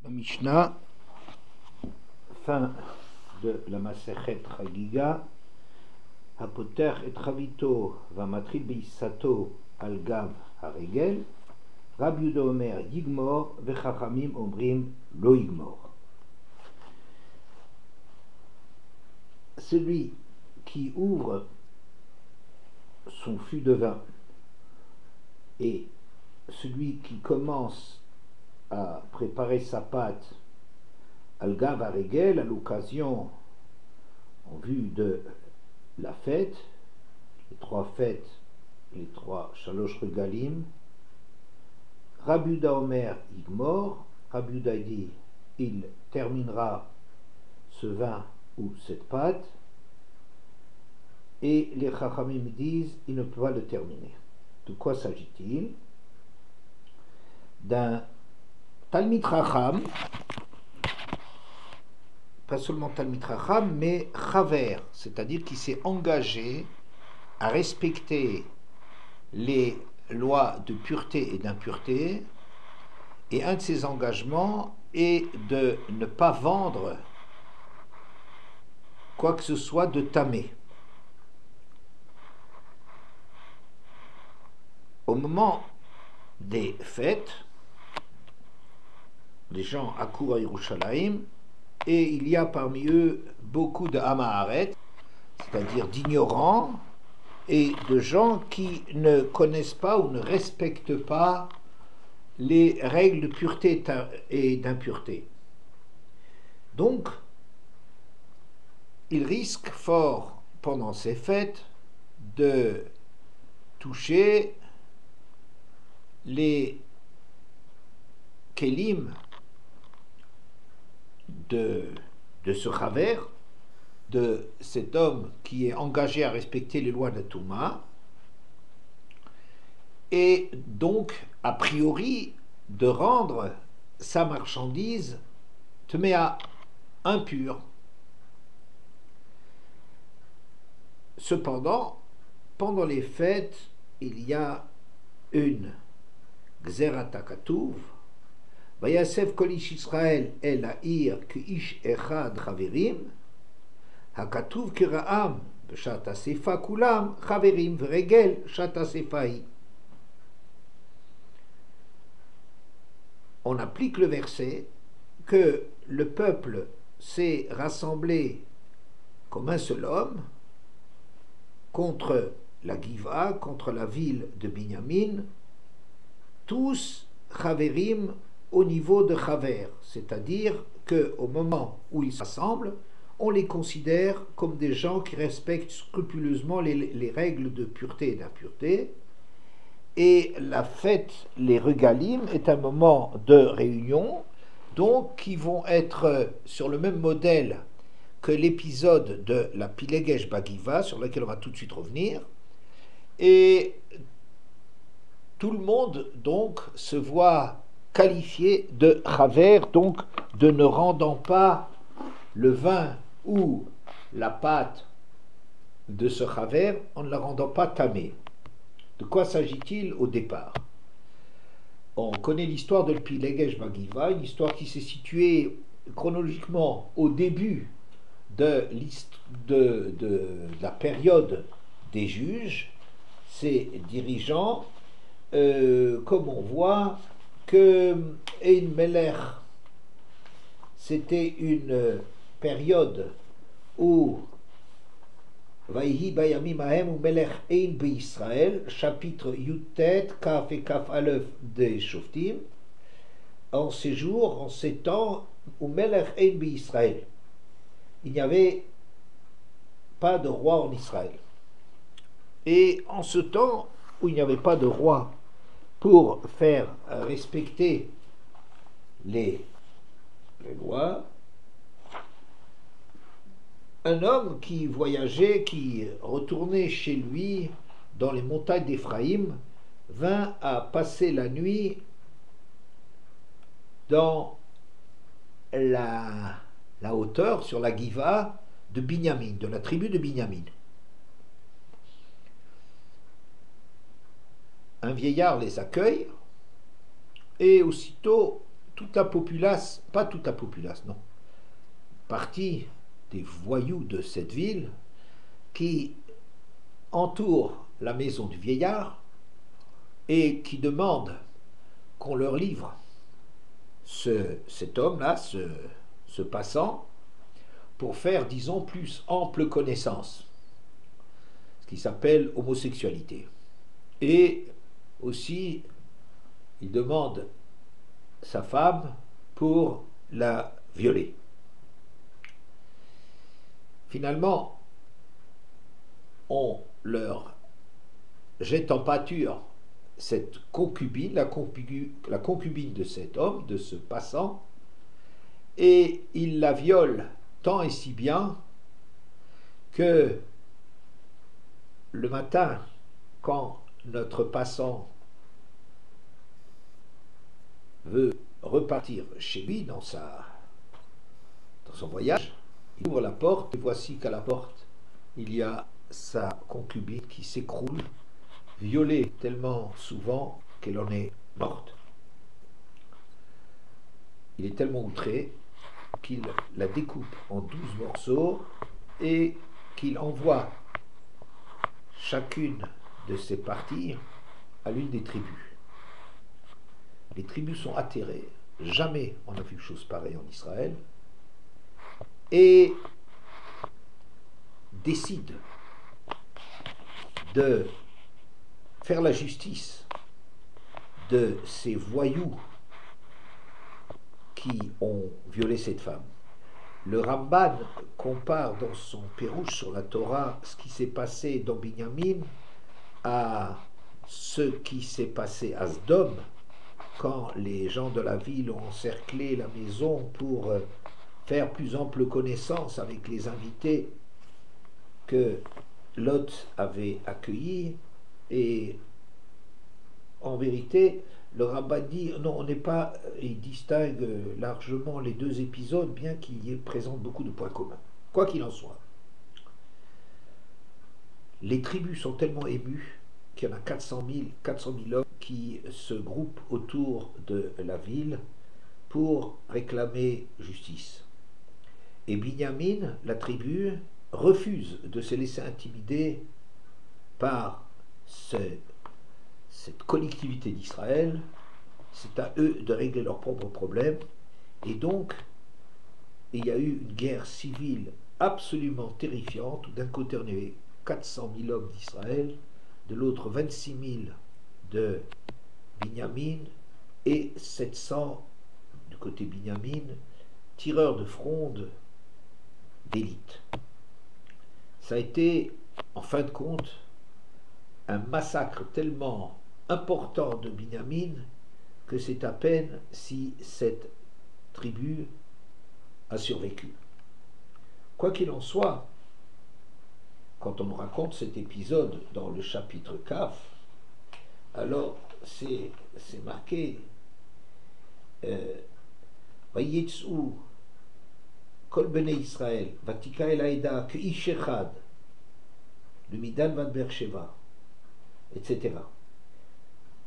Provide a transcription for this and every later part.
Mishnah, fin de la Masechet Chagiga, Hapoter et Chavito Vamatril Beisato al Gav Haregel, Rabbi Yehuda Omer Yigmor Vechachamim Omrim Lo Yigmor. Celui qui ouvre son fût de vin et celui qui commence à préparer sa pâte al-gav haregel à l'occasion en vue de la fête, les trois fêtes, les trois shalosh regalim. Rabbi Yehuda Omer Yigmor, Rabbi Yehuda dit il terminera ce vin ou cette pâte, et les chachamim disent il ne peut pas le terminer. De quoi s'agit-il? D'un Talmid Chacham, pas seulement Talmid Chacham, mais Chaver, c'est-à-dire qui s'est engagé à respecter les lois de pureté et d'impureté, et un de ses engagements est de ne pas vendre quoi que ce soit de tamé. Au moment des fêtes, les gens accourent à Yerushalayim et il y a parmi eux beaucoup de Hamaharet, c'est-à-dire d'ignorants et de gens qui ne connaissent pas ou ne respectent pas les règles de pureté et d'impureté. Donc, ils risquent fort pendant ces fêtes de toucher les kelim de ce chaver, de cet homme qui est engagé à respecter les lois de Touma, et donc, a priori, de rendre sa marchandise tméa, impure. Cependant, pendant les fêtes, il y a une Gzerat HaKatuv, Vayasef kol ish Yisrael el ha'ir k'ish echad chaverim, HaKatuv kira'am b'shat ha'sefa kulam chaverim v'regel shat ha'sefa hi. On applique le verset que le peuple s'est rassemblé comme un seul homme contre la Giva, contre la ville de Binyamin, tous chaverim au niveau de chaver, c'est-à-dire qu'au moment où ils s'assemblent, on les considère comme des gens qui respectent scrupuleusement les règles de pureté et d'impureté. Et la fête, les regalim, est un moment de réunion, donc qui vont être sur le même modèle que l'épisode de la Pilegesh Bagiva, sur lequel on va tout de suite revenir. Et tout le monde, donc, se voit qualifié de chaver, donc de ne rendant pas le vin ou la pâte de ce chaver, en ne la rendant pas tamé. De quoi s'agit-il au départ? On connaît l'histoire de Pilegesh Bagiva, une histoire qui s'est située chronologiquement au début de la période des juges, ces dirigeants, comme on voit que Ein Melech, c'était une période où Vayhi bayamim ahem ou Melech Ein Israël, chapitre Yutet, Kaf et Kaf Aleph des Shoftim, en ces jours, en ces temps, où Melech Ein Israël, il n'y avait pas de roi en Israël. Et en ce temps où il n'y avait pas de roi pour faire respecter les lois, un homme qui voyageait, qui retournait chez lui dans les montagnes d'Éphraïm, vint à passer la nuit dans la hauteur, sur la Giva de Binyamin, de la tribu de Binyamin. Un vieillard les accueille, et aussitôt toute la populace, pas toute la populace, non, partie des voyous de cette ville qui entourent la maison du vieillard et qui demandent qu'on leur livre cet homme-là, ce passant, pour faire, disons, plus ample connaissance, ce qui s'appelle homosexualité. Et aussi, il demande sa femme pour la violer. Finalement, on leur jette en pâture cette concubine, la concubine de cet homme, de ce passant, et il la viole tant et si bien que le matin, quand notre passant veut repartir chez lui dans son voyage, il ouvre la porte et voici qu'à la porte il y a sa concubine qui s'écroule, violée tellement souvent qu'elle en est morte. Il est tellement outré qu'il la découpe en 12 morceaux et qu'il envoie chacune de ces parties à l'une des tribus. Les tribus sont atterrées. Jamais on n'a vu une chose pareille en Israël. Et décident de faire la justice de ces voyous qui ont violé cette femme. Le Ramban compare dans son Pérouche sur la Torah ce qui s'est passé dans Binyamin à ce qui s'est passé à Sdom, quand les gens de la ville ont encerclé la maison pour faire plus ample connaissance avec les invités que Lot avait accueillis. Et en vérité, le Ramban dit, non, on n'est pas, il distingue largement les deux épisodes, bien qu'il y ait présente beaucoup de points communs. Quoi qu'il en soit, les tribus sont tellement émues qu'il y en a 400 000 hommes qui se groupent autour de la ville pour réclamer justice. Et Binyamin, la tribu, refuse de se laisser intimider par cette collectivité d'Israël. C'est à eux de régler leurs propres problèmes. Et donc, il y a eu une guerre civile absolument terrifiante, où d'un côté on avait 400 000 hommes d'Israël, de l'autre 26 000 de Binyamin, et 700 du côté Binyamin, tireurs de fronde d'élite. Ça a été, en fin de compte, un massacre tellement important de Binyamin que c'est à peine si cette tribu a survécu. Quoi qu'il en soit, quand on nous raconte cet épisode dans le chapitre Kaf, alors c'est marqué Vayetzu Kol Bnei Israël Vatika El Haïda K'ish Echad de Midan Vad Beersheva, etc.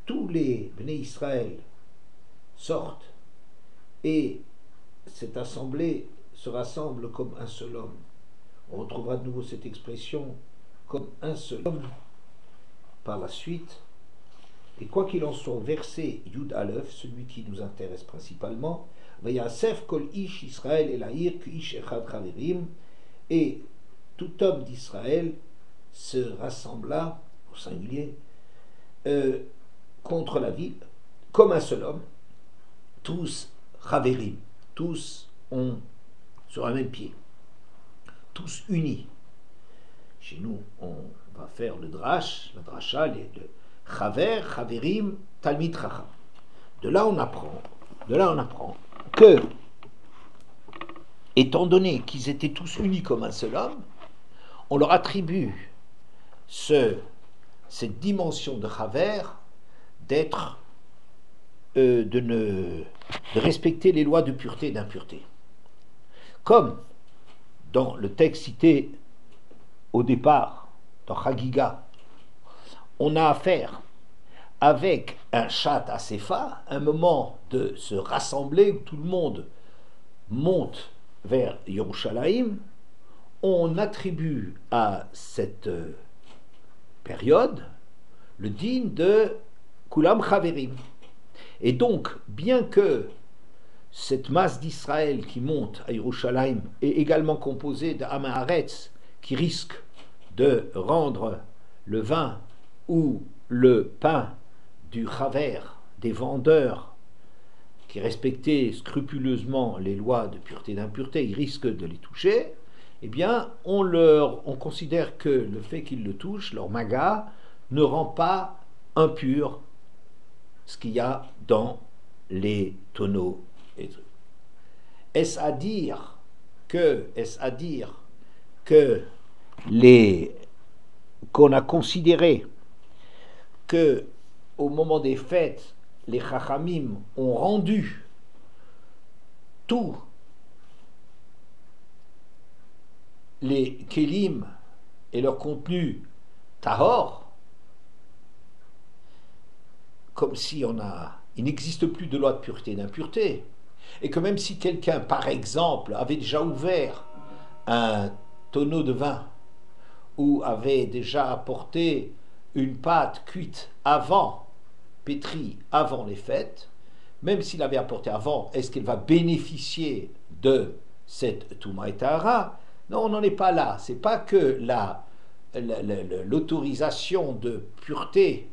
Tous les Bnei Israël sortent et cette assemblée se rassemble comme un seul homme. On retrouvera de nouveau cette expression comme un seul homme par la suite. Et quoi qu'il en soit, verset Yud Aleph, celui qui nous intéresse principalement, Vayasef kol ish Israël el ha'ir k'ish echad chaverim, et tout homme d'Israël se rassembla, au singulier, contre la ville, comme un seul homme, tous chaverim, tous ont sur un même pied, tous unis. Chez nous, on va faire le drash, la dracha, le chaver, chaverim, talmid chacham. De là on apprend que, étant donné qu'ils étaient tous unis comme un seul homme, on leur attribue cette dimension de chaver d'être, de respecter les lois de pureté et d'impureté. Comme dans le texte cité au départ, dans Chagiga, on a affaire avec un Shat Asefa, un moment de se rassembler où tout le monde monte vers Yerushalayim, on attribue à cette période le din de Kulam Chaverim. Et donc, bien que cette masse d'Israël qui monte à Yerushalayim est également composée d'Am Haaretz qui risque de rendre le vin ou le pain du Chaver, des vendeurs qui respectaient scrupuleusement les lois de pureté et d'impureté, ils risquent de les toucher, eh bien, on considère que le fait qu'ils le touchent, leur maga, ne rend pas impur ce qu'il y a dans les tonneaux. Est-ce à dire que qu'on a considéré que au moment des fêtes, les Chachamim ont rendu tous les Kélim et leur contenu Tahor, comme si il n'existe plus de loi de pureté et d'impureté, et que même si quelqu'un, par exemple, avait déjà ouvert un tonneau de vin ou avait déjà apporté une pâte cuite avant, pétrie avant les fêtes, même s'il avait apporté avant, est-ce qu'elle va bénéficier de cette Touma et Tahara? Non, on n'en est pas là. C'est pas que l'autorisation de pureté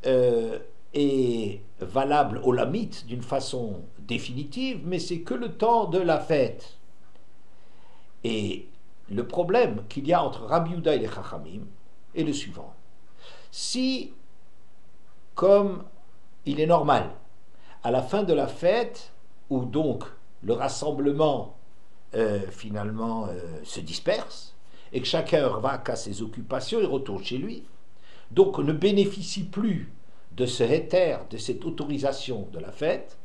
est valable au lamite d'une façon définitive, mais c'est que le temps de la fête. Et le problème qu'il y a entre Rabbi Yehuda et les Chachamim est le suivant. Si, comme il est normal, à la fin de la fête, où donc le rassemblement finalement se disperse, et que chacun va à ses occupations et retourne chez lui, donc on ne bénéficie plus de ce héter, de cette autorisation de la fête,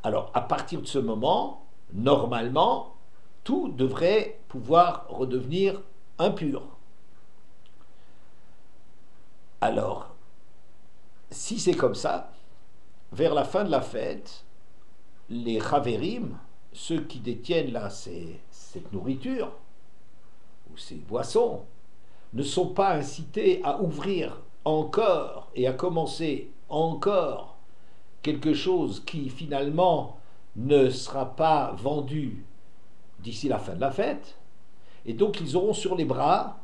alors à partir de ce moment, normalement, tout devrait pouvoir redevenir impur. Alors, si c'est comme ça, vers la fin de la fête, les Chaverim, ceux qui détiennent là cette nourriture, ou ces boissons, ne sont pas incités à ouvrir encore et à commencer encore quelque chose qui finalement ne sera pas vendu d'ici la fin de la fête, et donc ils auront sur les bras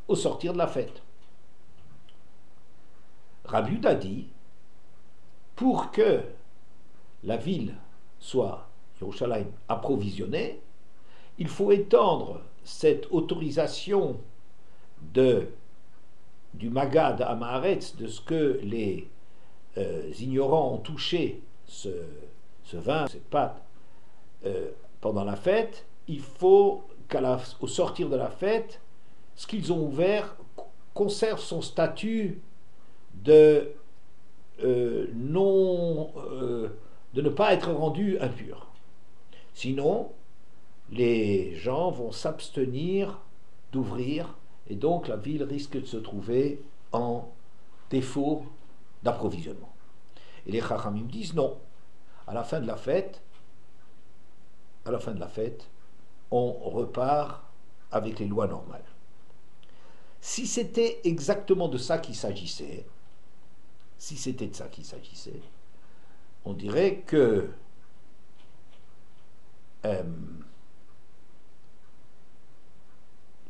au sortir de la fête. Rabbi Yehuda dit, pour que la ville soit, Yerushalayim, approvisionnée, il faut étendre cette autorisation du Magad à Maaretz, de ce que les ignorants ont touché ce vin, cette pâte, pendant la fête. Il faut qu'au sortir de la fête, ce qu'ils ont ouvert conserve son statut de ne pas être rendu impur. Sinon, les gens vont s'abstenir d'ouvrir, et donc la ville risque de se trouver en défaut d'approvisionnement. Et les Chachamim disent non. À la fin de la fête, on repart avec les lois normales. Si c'était exactement de ça qu'il s'agissait, on dirait que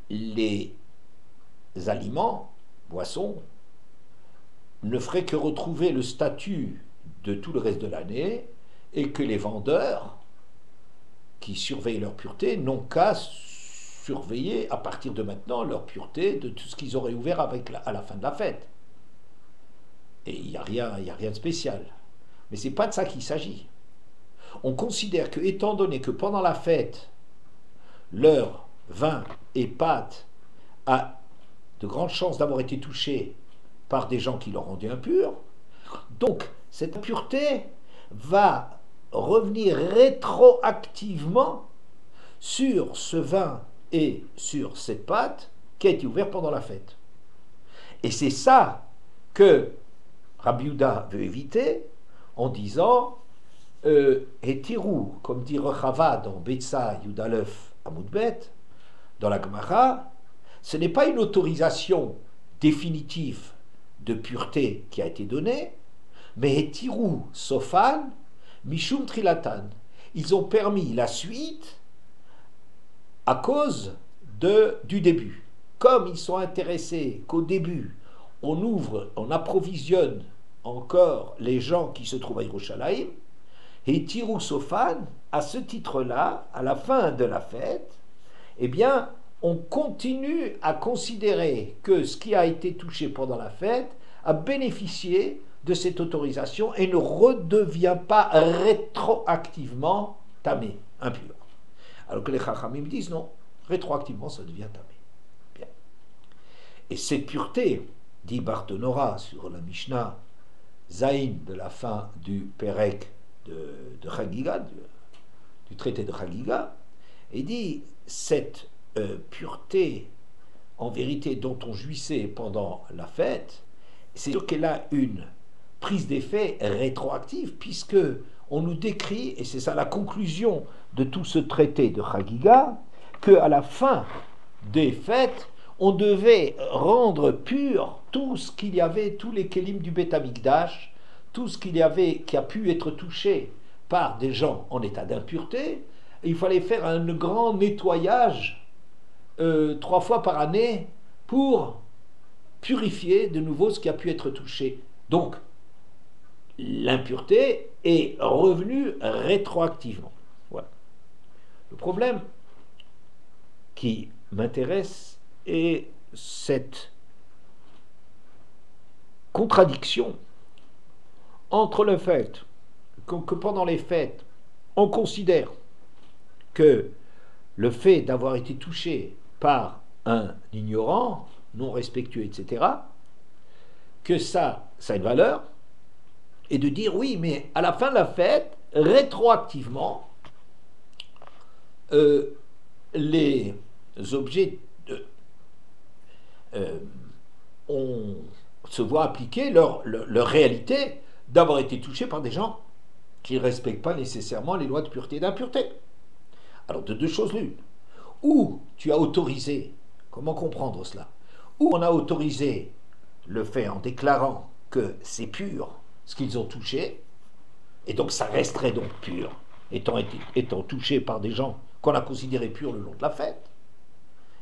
les aliments, boissons, ne feraient que retrouver le statut de tout le reste de l'année, et que les vendeurs qui surveillent leur pureté n'ont qu'à surveiller à partir de maintenant leur pureté de tout ce qu'ils auraient ouvert à la fin de la fête. Et il n'y a rien de spécial. Mais ce n'est pas de ça qu'il s'agit. On considère que, étant donné que pendant la fête, leur vin et pâte a de grandes chances d'avoir été touché par des gens qui l'ont rendu impur, donc cette impureté va revenir rétroactivement sur ce vin et sur cette pâte qui a été ouverte pendant la fête. Et c'est ça que Rabbi Yehuda veut éviter en disant Etirou, comme dit Rechava dans Betsa Yudalef Amoudbet, dans la Gemara, ce n'est pas une autorisation définitive de pureté qui a été donnée, mais Etirou Sofan Mishum Trilatan. Ils ont permis la suite à cause du début. Comme ils sont intéressés qu'au début, on ouvre, on approvisionne encore les gens qui se trouvent à Yerushalayim, et Tirou Sofan, à ce titre-là, à la fin de la fête, eh bien, on continue à considérer que ce qui a été touché pendant la fête a bénéficié de cette autorisation et ne redevient pas rétroactivement tamé, impur. Alors que les Chachamim disent non, rétroactivement ça devient tamé. Bien. Et cette pureté, dit Barthénora sur la Mishnah Zain de la fin du Perek de Chagiga, du traité de Chagiga, et dit cette pureté en vérité dont on jouissait pendant la fête, c'est sûr qu'elle a une prise d'effet rétroactive, puisque on nous décrit, et c'est ça la conclusion de tout ce traité de Chagiga, qu'à la fin des fêtes, on devait rendre pur tout ce qu'il y avait, tous les kélim du Beth Amikdash, tout ce qu'il y avait qui a pu être touché par des gens en état d'impureté. Il fallait faire un grand nettoyage 3 fois par année pour purifier de nouveau ce qui a pu être touché. Donc, l'impureté est revenue rétroactivement. Voilà. Le problème qui m'intéresse est cette contradiction entre le fait que pendant les fêtes, on considère que le fait d'avoir été touché par un ignorant, non respectueux, etc., que ça a une valeur, et de dire oui, mais à la fin de la fête, rétroactivement, les objets on se voit appliquer leur réalité d'avoir été touchés par des gens qui ne respectent pas nécessairement les lois de pureté et d'impureté. Alors de deux choses l'une. Ou tu as autorisé, comment comprendre cela? Ou on a autorisé le fait en déclarant que c'est pur ce qu'ils ont touché, et donc ça resterait donc pur, étant touché par des gens qu'on a considérés purs le long de la fête.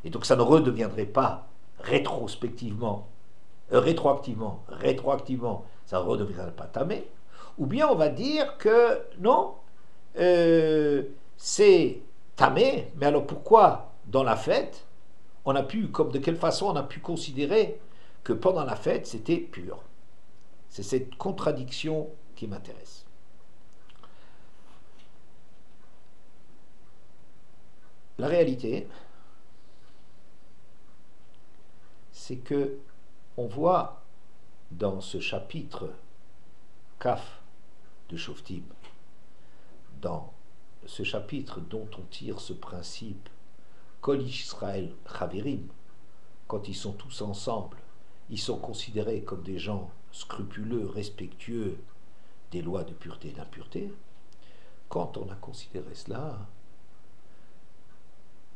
Et donc ça ne redeviendrait pas rétroactivement, ça ne redeviendrait pas tamé. Ou bien on va dire que non, c'est tamé, mais alors pourquoi dans la fête, on a pu, comme de quelle façon on a pu considérer que pendant la fête c'était pur? C'est cette contradiction qui m'intéresse. La réalité, c'est que on voit dans ce chapitre Kaf de Shoftim, dans ce chapitre dont on tire ce principe Kol Israël Chaverim, quand ils sont tous ensemble, ils sont considérés comme des gens scrupuleux, respectueux des lois de pureté et d'impureté. Quand on a considéré cela,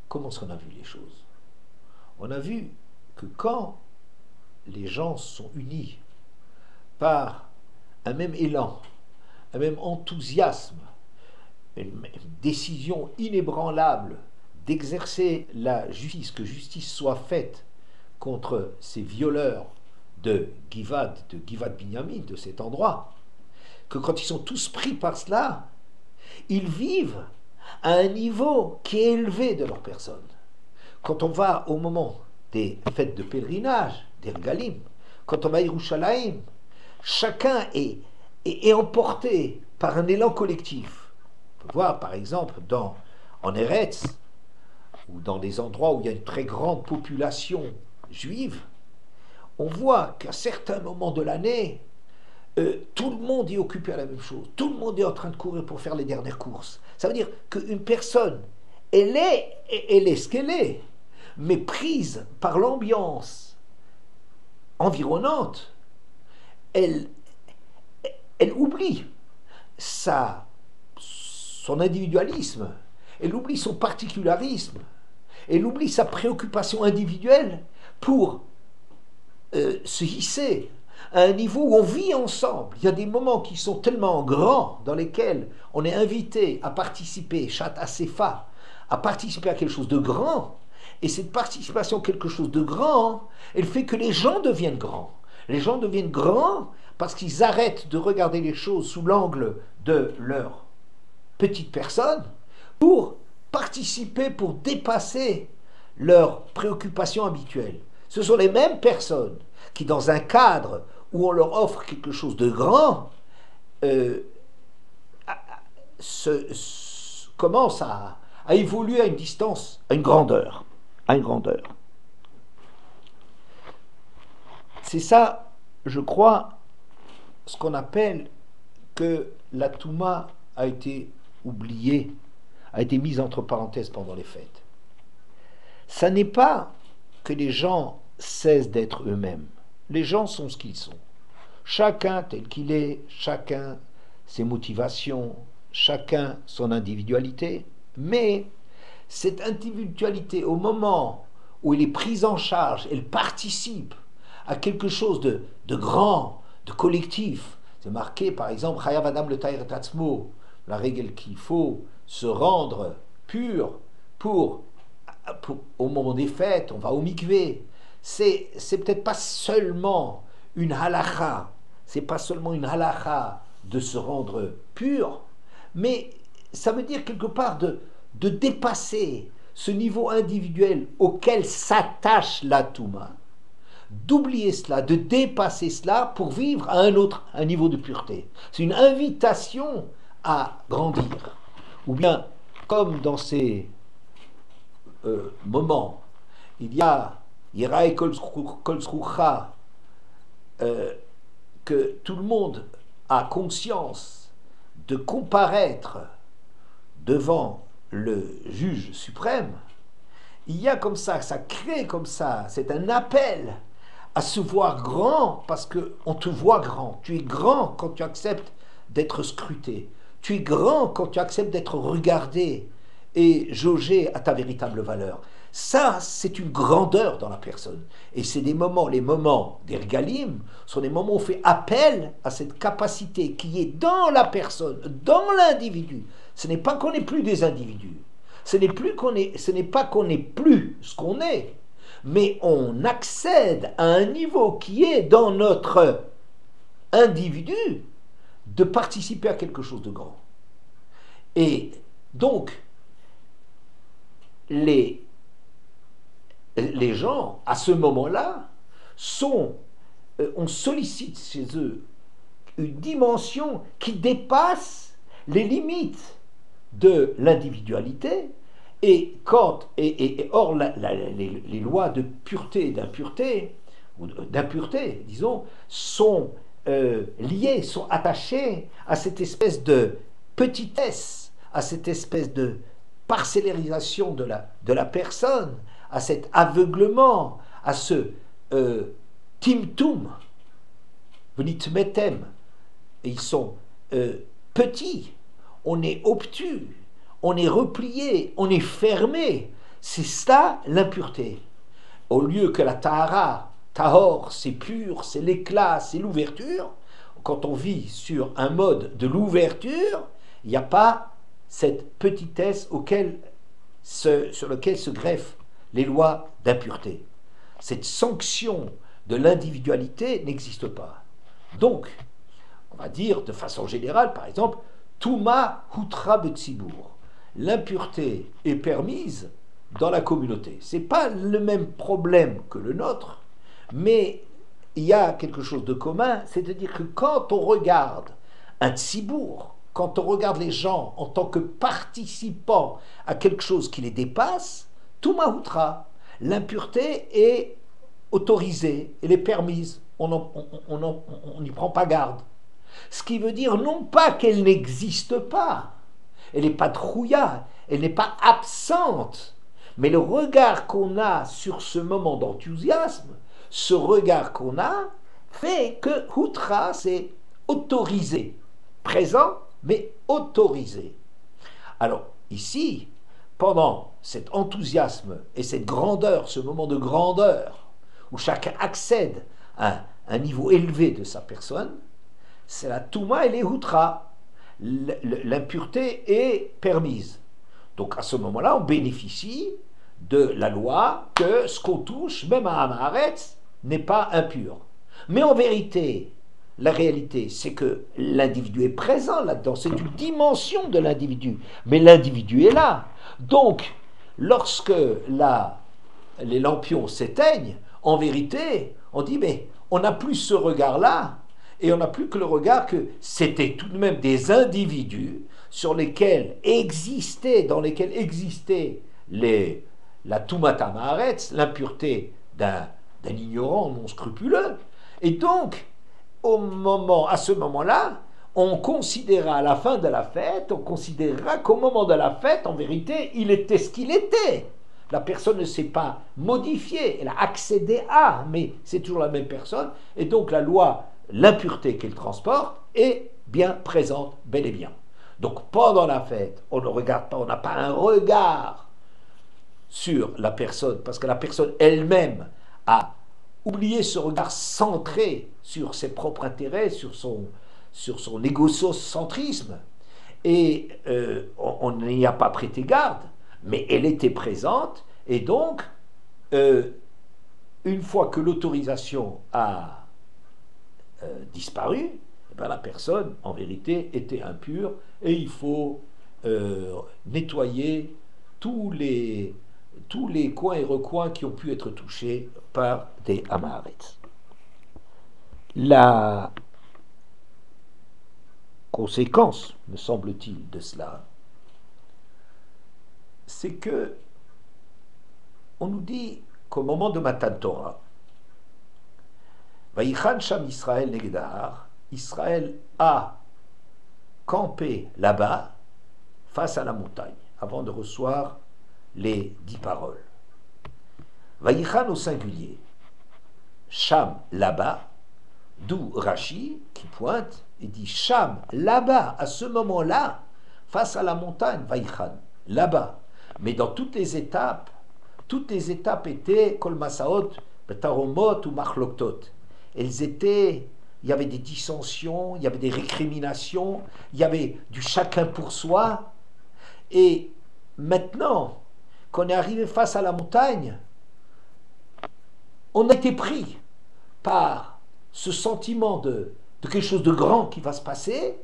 comment est-ce qu'on a vu les choses? On a vu que quand les gens sont unis par un même élan, un même enthousiasme, une décision inébranlable d'exercer la justice, que justice soit faite contre ces violeurs de Givat Binyamin, de cet endroit, que quand ils sont tous pris par cela, ils vivent à un niveau qui est élevé de leur personne. Quand on va au moment des fêtes de pèlerinage, des Regalim, quand on va à Yerushalayim, chacun est emporté par un élan collectif. On peut voir par exemple en Eretz, ou dans des endroits où il y a une très grande population juive, on voit qu'à certains moments de l'année, tout le monde est occupé à la même chose. Tout le monde est en train de courir pour faire les dernières courses. Ça veut dire qu'une personne, elle est ce qu'elle est, mais prise par l'ambiance environnante, elle elle oublie son individualisme, elle oublie son particularisme, elle oublie sa préoccupation individuelle pour se hisser à un niveau où on vit ensemble. Il y a des moments qui sont tellement grands dans lesquels on est invité à participer, Shat Asefa, à participer à quelque chose de grand, et cette participation à quelque chose de grand, elle fait que les gens deviennent grands. Les gens deviennent grands parce qu'ils arrêtent de regarder les choses sous l'angle de leur petite personne pour participer, pour dépasser leurs préoccupations habituelles. Ce sont les mêmes personnes qui, dans un cadre où on leur offre quelque chose de grand, commencent à évoluer à une distance, à une grandeur. C'est ça, je crois, ce qu'on appelle que la Touma a été oubliée, a été mise entre parenthèses pendant les fêtes. Ça n'est pas que les gens cessent d'être eux-mêmes. Les gens sont ce qu'ils sont. Chacun tel qu'il est, chacun ses motivations, chacun son individualité, mais cette individualité, au moment où elle est prise en charge, elle participe à quelque chose de grand, de collectif. C'est marqué, par exemple, Chayav Adam le Taïr Tatzmo, la règle qu'il faut se rendre pur pour au moment des fêtes, on va au mikvé. C'est peut-être pas seulement une halakha, c'est pas seulement une halakha de se rendre pur, mais ça veut dire quelque part de dépasser ce niveau individuel auquel s'attache la Touma, d'oublier cela, de dépasser cela pour vivre à un niveau de pureté. C'est une invitation à grandir. Ou bien, comme dans ces moments, il y a Yirae Kol Zrucha, que tout le monde a conscience de comparaître devant le juge suprême, il y a comme ça crée comme ça, c'est un appel à se voir grand parce qu'on te voit grand. Tu es grand quand tu acceptes d'être scruté. Tu es grand quand tu acceptes d'être regardé et jaugé à ta véritable valeur. Ça, c'est une grandeur dans la personne. Et c'est les moments des regalim, sont des moments où on fait appel à cette capacité qui est dans la personne, dans l'individu. Ce n'est pas qu'on n'est plus des individus. Ce n'est pas qu'on n'est plus ce qu'on est, mais on accède à un niveau qui est dans notre individu de participer à quelque chose de grand. Et donc, les gens, à ce moment-là, on sollicite chez eux une dimension qui dépasse les limites de l'individualité, or les lois de pureté et d'impureté, ou d'impureté, disons, sont liées, sont attachées à cette espèce de petitesse, à cette espèce de parcellarisation de la personne, à cet aveuglement, à ce timtum, venitmetem, et ils sont petits, on est obtus, on est replié, on est fermé. C'est ça l'impureté. Au lieu que la tahara, tahor, c'est pur, c'est l'éclat, c'est l'ouverture, quand on vit sur un mode de l'ouverture, il n'y a pas cette petitesse sur laquelle se greffent les lois d'impureté. Cette sanction de l'individualité n'existe pas. Donc, on va dire de façon générale, par exemple, Touma hutra betsibour. L'impureté est permise dans la communauté. Ce n'est pas le même problème que le nôtre, mais il y a quelque chose de commun, c'est-à-dire que quand on regarde un tsibour, quand on regarde les gens en tant que participants à quelque chose qui les dépasse, Touma hutra, l'impureté est autorisée, elle est permise, on n'y prend pas garde. Ce qui veut dire non pas qu'elle n'existe pas, elle n'est pas trouilla, elle n'est pas absente, mais le regard qu'on a sur ce moment d'enthousiasme, ce regard qu'on a, fait que hutra, c'est autorisé. Présent, mais autorisé. Alors, ici, pendant cet enthousiasme et cette grandeur, ce moment de grandeur, où chacun accède à un niveau élevé de sa personne, c'est la Touma et les Hutra. L'impureté est permise. Donc à ce moment-là, on bénéficie de la loi que ce qu'on touche, même à Amaretz, n'est pas impur. Mais en vérité, la réalité, c'est que l'individu est présent là-dedans, c'est une dimension de l'individu, mais l'individu est là. Donc, lorsque les lampions s'éteignent, en vérité, on dit, mais on n'a plus ce regard-là, et on n'a plus que le regard que c'était tout de même des individus dans lesquels existait la Tumata Maaretz, l'impureté d'un ignorant non scrupuleux. Et donc, à ce moment-là, on considérera à la fin de la fête, on considérera qu'au moment de la fête, en vérité, il était ce qu'il était. La personne ne s'est pas modifiée, elle a accédé à, mais c'est toujours la même personne. Et donc la loi, l'impureté qu'elle transporte, est bien présente, bel et bien. Donc pendant la fête, on ne regarde pas, on n'a pas un regard sur la personne, parce que la personne elle-même a oublié ce regard centré sur ses propres intérêts, sur son égocentrisme, et on n'y a pas prêté garde, mais elle était présente, et donc, une fois que l'autorisation a disparu, la personne, en vérité, était impure, et il faut nettoyer tous les coins et recoins qui ont pu être touchés par des Amaretz. La conséquence, me semble-t-il, de cela, c'est que on nous dit qu'au moment de Matan Torah, Vaïchan Sham Israël Negdar, Israël a campé là-bas, face à la montagne, avant de recevoir les 10 paroles. Vaïchan au singulier, Sham là-bas, d'où Rashi qui pointe et dit Sham là-bas, à ce moment-là, face à la montagne, Vaïchan, là-bas. Mais dans toutes les étapes étaient Kol Masaot, Betaromot ou Machloktot. Elles étaient, il y avait des dissensions, il y avait des récriminations, il y avait du chacun pour soi. Et maintenant qu'on est arrivé face à la montagne, on a été pris par ce sentiment de quelque chose de grand qui va se passer.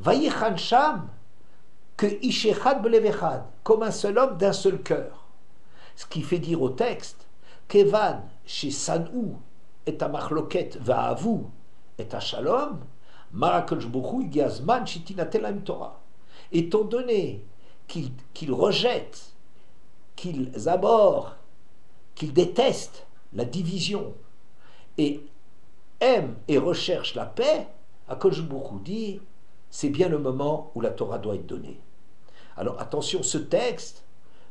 Vaïchan Sham, que Ishechad Belevechad, comme un seul homme d'un seul cœur. Ce qui fait dire au texte, Kevan, chez Sanou, et à Machloket, va à vous, et à Shalom, Marakoj Bochou, Gazman, Shitinatel Torah. Étant donné qu'ils rejettent, qu'ils abhorrent, qu'ils détestent la division, et aiment et recherchent la paix, Akadosh Baruch Hu dit, c'est bien le moment où la Torah doit être donnée. Alors attention, ce texte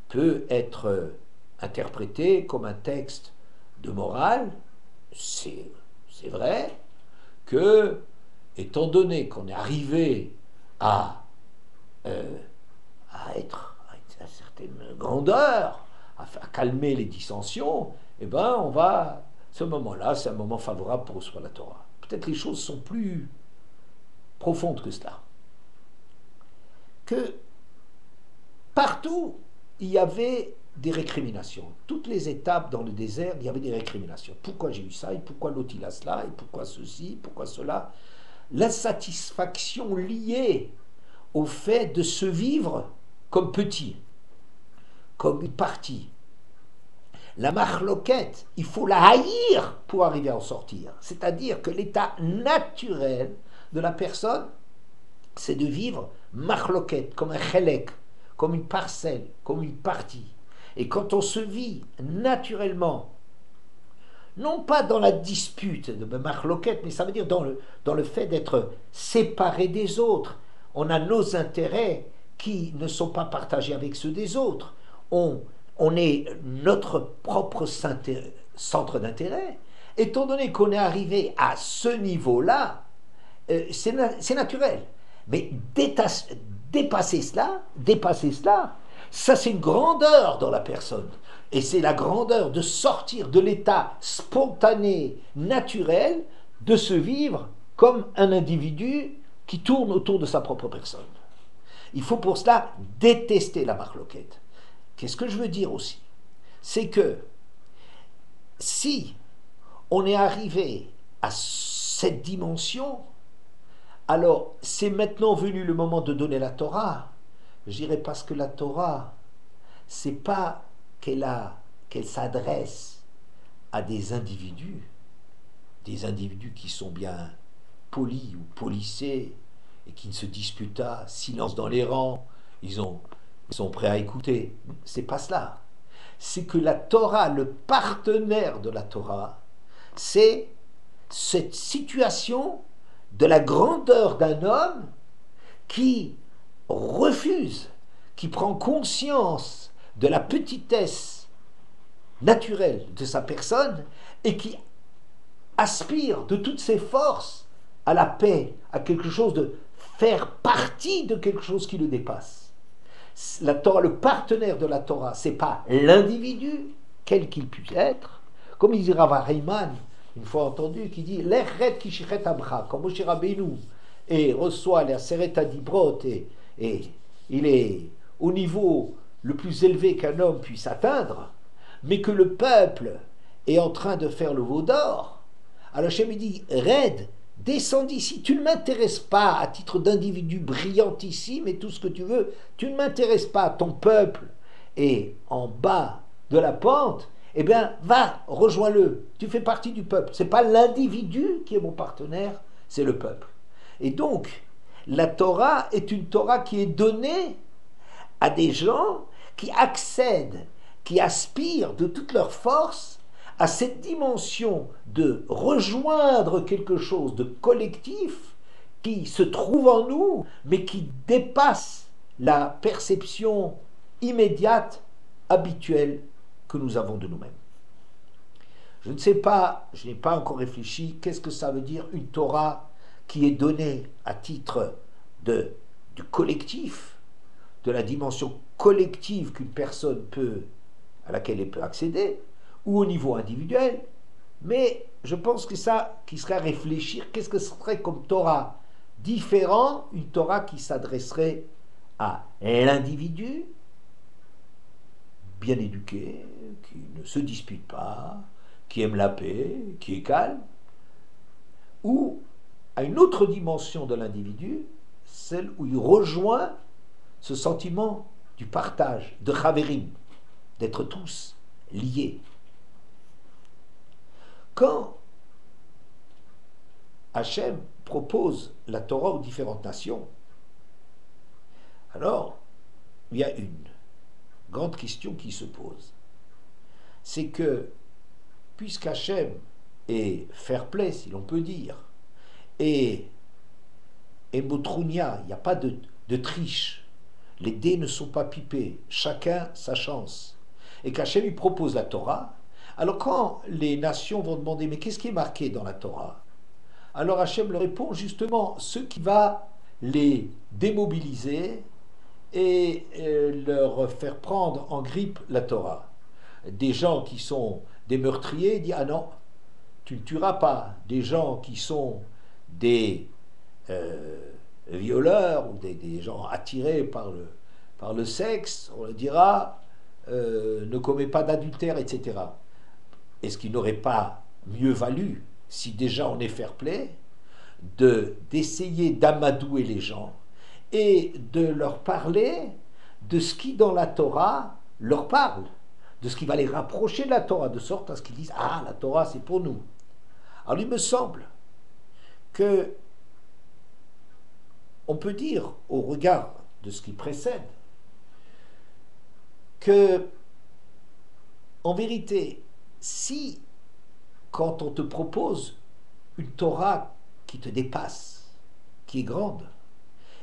peut être interprété comme un texte de morale. C'est vrai que, étant donné qu'on est arrivé à une certaine grandeur, à calmer les dissensions, ce moment-là, c'est un moment favorable pour recevoir la Torah. Peut-être les choses sont plus profondes que cela. Que partout, il y avait des récriminations. Toutes les étapes dans le désert, il y avait des récriminations. Pourquoi j'ai eu ça, et pourquoi l'autre il a cela, et pourquoi ceci, pourquoi cela. L'insatisfaction liée au fait de se vivre comme petit, comme une partie. La machloquette, il faut la haïr pour arriver à en sortir. C'est-à-dire que l'état naturel de la personne, c'est de vivre machloquette, comme un chelek, comme une parcelle, comme une partie. Et quand on se vit naturellement, non pas dans la dispute de machloquette, mais ça veut dire dans le fait d'être séparé des autres. On a nos intérêts qui ne sont pas partagés avec ceux des autres. On est notre propre centre d'intérêt. Étant donné qu'on est arrivé à ce niveau-là, c'est naturel. Mais dépasser cela, ça c'est une grandeur dans la personne. Et c'est la grandeur de sortir de l'état spontané, naturel, de se vivre comme un individu qui tourne autour de sa propre personne. Il faut pour cela détester la marloquette. Qu'est-ce que je veux dire aussi? C'est que si on est arrivé à cette dimension, alors c'est maintenant venu le moment de donner la Torah. Je dirais parce que la Torah, c'est pas qu'elle s'adresse à des individus qui sont bien polis ou polissés et qui ne se disputent pas, silence dans les rangs, ils sont prêts à écouter. C'est pas cela. C'est que la Torah, le partenaire de la Torah, c'est cette situation de la grandeur d'un homme qui refuse, qui prend conscience de la petitesse naturelle de sa personne et qui aspire de toutes ses forces à la paix, à quelque chose de faire partie de quelque chose qui le dépasse. La Torah, le partenaire de la Torah, c'est pas l'individu, quel qu'il puisse être, comme il dit Rav Reiman, une fois entendu, qui dit l'Echret Kishichet Abra, comme Moshe Rabbeinu, et reçoit la Seret Adibrot, et il est au niveau le plus élevé qu'un homme puisse atteindre, mais que le peuple est en train de faire le veau d'or. Alors Hachem dit Red, descends d'ici, tu ne m'intéresses pas à titre d'individu brillantissime et tout ce que tu veux, tu ne m'intéresses pas, ton peuple est en bas de la pente, eh bien va, rejoins-le, tu fais partie du peuple, c'est pas l'individu qui est mon partenaire, c'est le peuple. Et donc, la Torah est une Torah qui est donnée à des gens qui accèdent, qui aspirent de toute leur force à cette dimension de rejoindre quelque chose de collectif qui se trouve en nous, mais qui dépasse la perception immédiate, habituelle que nous avons de nous-mêmes. Je ne sais pas, je n'ai pas encore réfléchi, qu'est-ce que ça veut dire une Torah qui est donnée à titre du collectif, de la dimension collective qu'une personne à laquelle elle peut accéder, ou au niveau individuel, mais je pense que ça, qui serait à réfléchir, qu'est-ce que ce serait comme Torah différent, une Torah qui s'adresserait à l'individu, bien éduqué, qui ne se dispute pas, qui aime la paix, qui est calme, ou à une autre dimension de l'individu, celle où il rejoint ce sentiment du partage, de Chaverim, d'être tous liés. Quand Hachem propose la Torah aux différentes nations, alors il y a une grande question qui se pose. C'est que, puisqu'Hachem est fair-play, si l'on peut dire, et Motrounia, il n'y a pas de triche, les dés ne sont pas pipés, chacun sa chance, et qu'Hachem lui propose la Torah, alors quand les nations vont demander mais qu'est-ce qui est marqué dans la Torah, alors Hachem leur répond justement ce qui va les démobiliser et leur faire prendre en grippe la Torah. Des gens qui sont des meurtriers disent ah non, tu ne tueras pas. Des gens qui sont des violeurs ou des gens attirés par le sexe, on leur dira ne commets pas d'adultère, etc. Est-ce qu'il n'aurait pas mieux valu, si déjà on est fair-play, d'essayer d'amadouer les gens et de leur parler de ce qui dans la Torah leur parle, de ce qui va les rapprocher de la Torah, de sorte à ce qu'ils disent ah, la Torah c'est pour nous. Alors il me semble que on peut dire au regard de ce qui précède que en vérité, si quand on te propose une Torah qui te dépasse, qui est grande,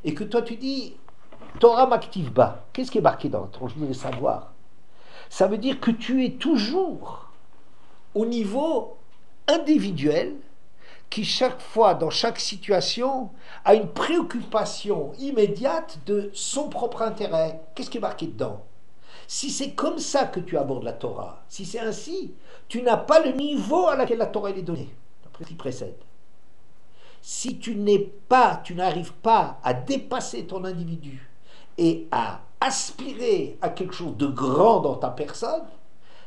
et que toi tu dis Torah m'active bas, qu'est-ce qui est marqué dans la Torah? Je voudrais savoir. Ça veut dire que tu es toujours au niveau individuel qui chaque fois, dans chaque situation, a une préoccupation immédiate de son propre intérêt. Qu'est-ce qui est marqué dedans? Si c'est comme ça que tu abordes la Torah, si c'est ainsi, tu n'as pas le niveau à laquel la Torah est donnée, d'après ce qui précède. Si tu n'arrives pas à dépasser ton individu et à aspirer à quelque chose de grand dans ta personne,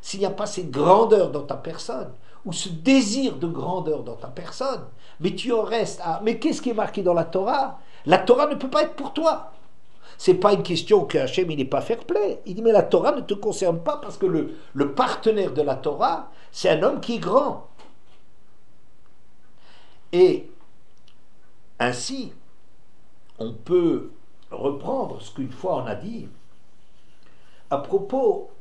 s'il n'y a pas cette grandeur dans ta personne, ou ce désir de grandeur dans ta personne, mais tu en restes à... Mais qu'est-ce qui est marqué dans la Torah? La Torah ne peut pas être pour toi. C'est pas une question que Hachem il n'est pas fair-play. Il dit mais la Torah ne te concerne pas parce que le partenaire de la Torah, c'est un homme qui est grand. Et ainsi, on peut reprendre ce qu'une fois on a dit à propos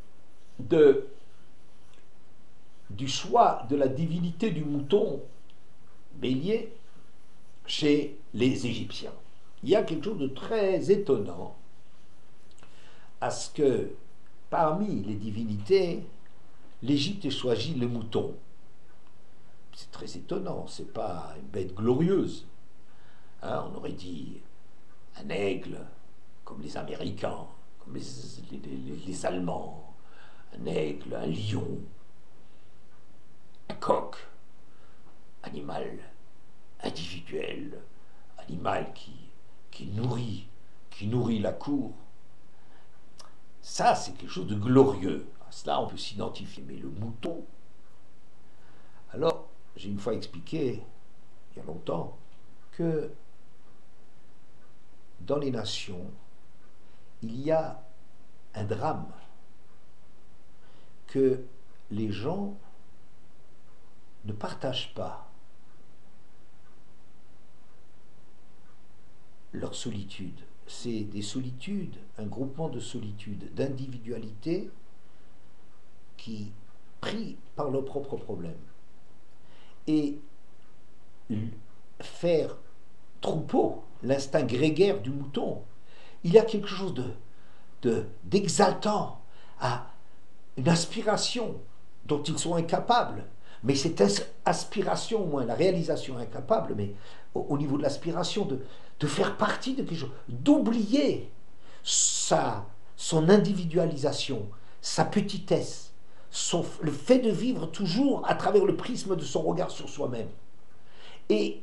du choix de la divinité du mouton bélier chez les Égyptiens. Il y a quelque chose de très étonnant à ce que parmi les divinités, l'Égypte ait choisi le mouton. C'est très étonnant, c'est pas une bête glorieuse. Hein, on aurait dit un aigle, comme les Américains, comme les Allemands, un aigle, un lion, un coq, animal individuel, animal qui nourrit la cour. Ça, c'est quelque chose de glorieux. À cela, on peut s'identifier. Mais le mouton, alors, j'ai une fois expliqué, il y a longtemps, que dans les nations, il y a un drame que les gens ne partagent pas leur solitude. C'est des solitudes, un groupement de solitudes, d'individualité qui pris par leurs propres problèmes. Et faire troupeau, l'instinct grégaire du mouton, il y a quelque chose d'exaltant, à une aspiration dont ils sont incapables. Mais cette aspiration, au moins la réalisation incapable, mais au niveau de l'aspiration de faire partie de quelque chose, d'oublier son individualisation, sa petitesse, le fait de vivre toujours à travers le prisme de son regard sur soi-même. Et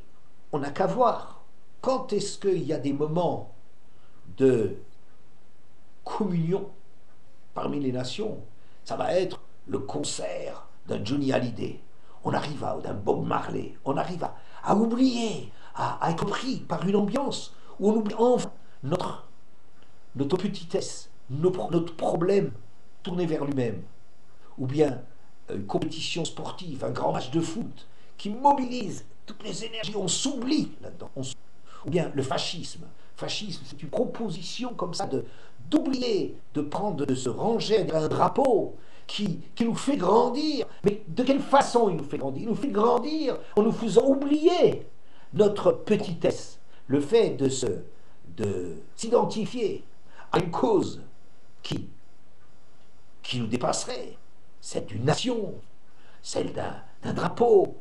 on n'a qu'à voir, quand est-ce qu'il y a des moments de communion parmi les nations, ça va être le concert d'un Johnny Hallyday, on arrive d'un Bob Marley, on arrive à oublier, à être pris par une ambiance où on oublie enfin notre petitesse, notre problème tourné vers lui-même, ou bien une compétition sportive, un grand match de foot qui mobilise toutes les énergies, on s'oublie là-dedans. Ou bien le fascisme. Fascisme, c'est une proposition comme ça d'oublier, de se ranger à un drapeau qui nous fait grandir. Mais de quelle façon il nous fait grandir? Il nous fait grandir en nous faisant oublier notre petitesse. Le fait de s'identifier à une cause qui nous dépasserait, celle d'une nation, celle d'un drapeau,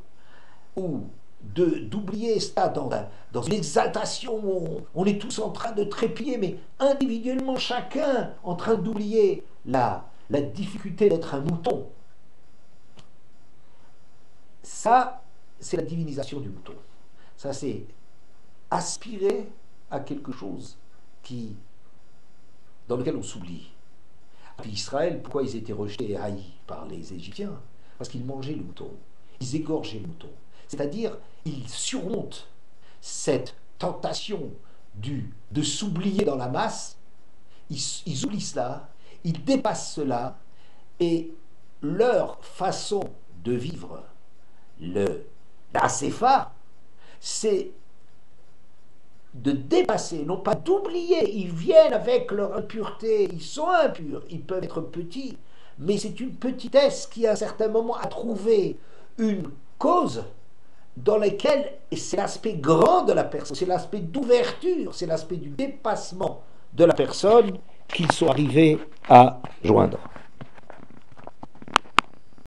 ou d'oublier ça dans une exaltation où on est tous en train de trépiller, mais individuellement chacun en train d'oublier la difficulté d'être un mouton. Ça, c'est la divinisation du mouton. Ça, c'est aspirer à quelque chose dans lequel on s'oublie. Puis Israël, pourquoi ils étaient rejetés et haïs par les Égyptiens? Parce qu'ils mangeaient le mouton, ils égorgeaient le mouton. C'est-à-dire, ils surmontent cette tentation de s'oublier dans la masse, ils oublient cela, ils dépassent cela, et leur façon de vivre la Sefa, c'est de dépasser, non pas d'oublier. Ils viennent avec leur impureté, ils sont impurs, ils peuvent être petits, mais c'est une petitesse qui à un certain moment a trouvé une cause dans laquelle c'est l'aspect grand de la personne, c'est l'aspect d'ouverture, c'est l'aspect du dépassement de la personne qu'ils sont arrivés à joindre.